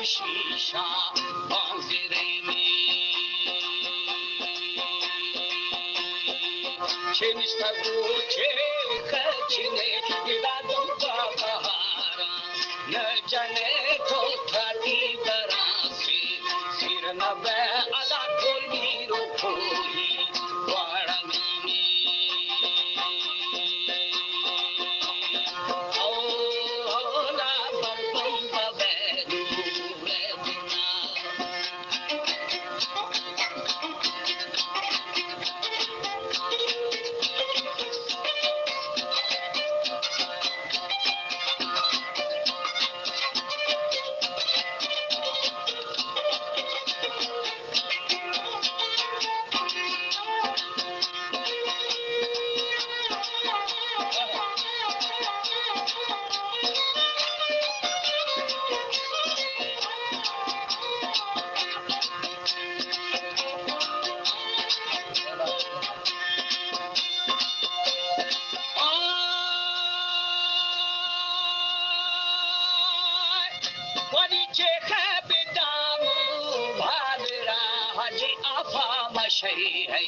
शीशा बांजरे में छिनिस्ता पूछे खचने इरादों का बहारा न जाने तो थाती दरा से सिर न बे अला कोली रोकोली वारंगी में ओ होला बलबम बबे शही है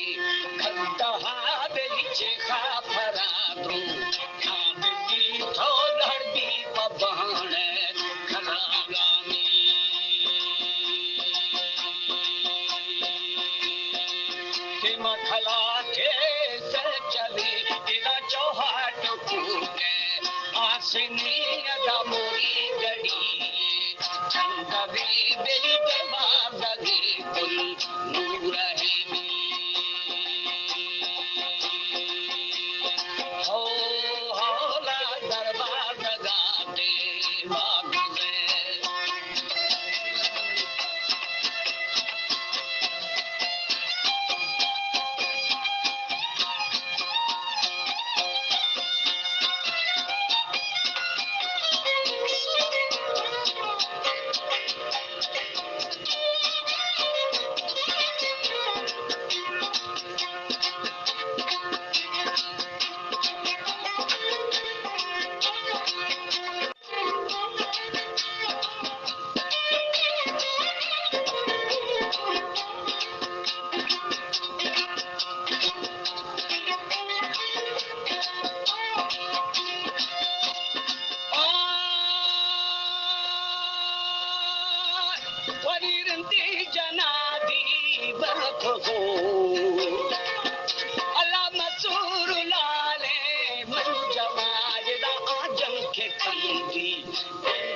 खंडहा बेलीचे खा फरादू खाबी थो लड़बी पबाने खलागामी के मखला के से चली इदा चौहाट पूके आसनी अदा मोरी गड़ी चंदवी बेली दरबार लगे कुल नूर है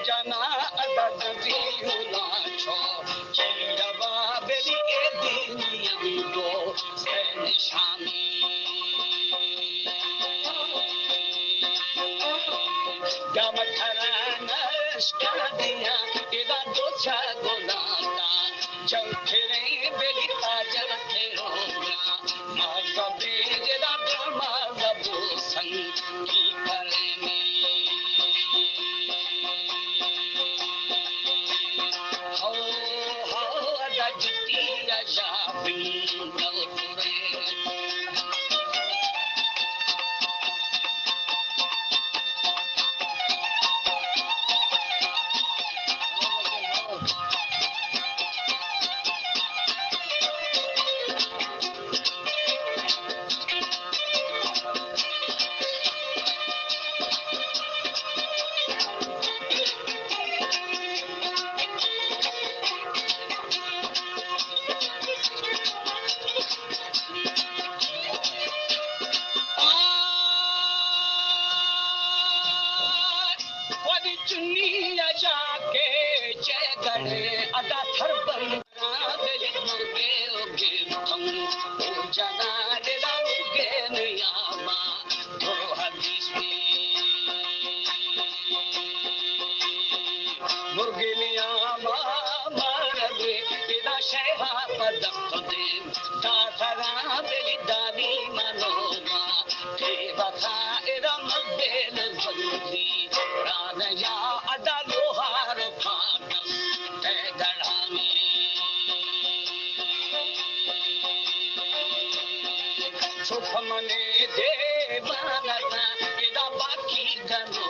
जना हा पदक दे दाखरा बेदारी मनोमा ते बखा इरम बेल बंदी रानया अदा लोहार फाटम ते गढ़ामी सुख मने देवाना इदा बाकी गनो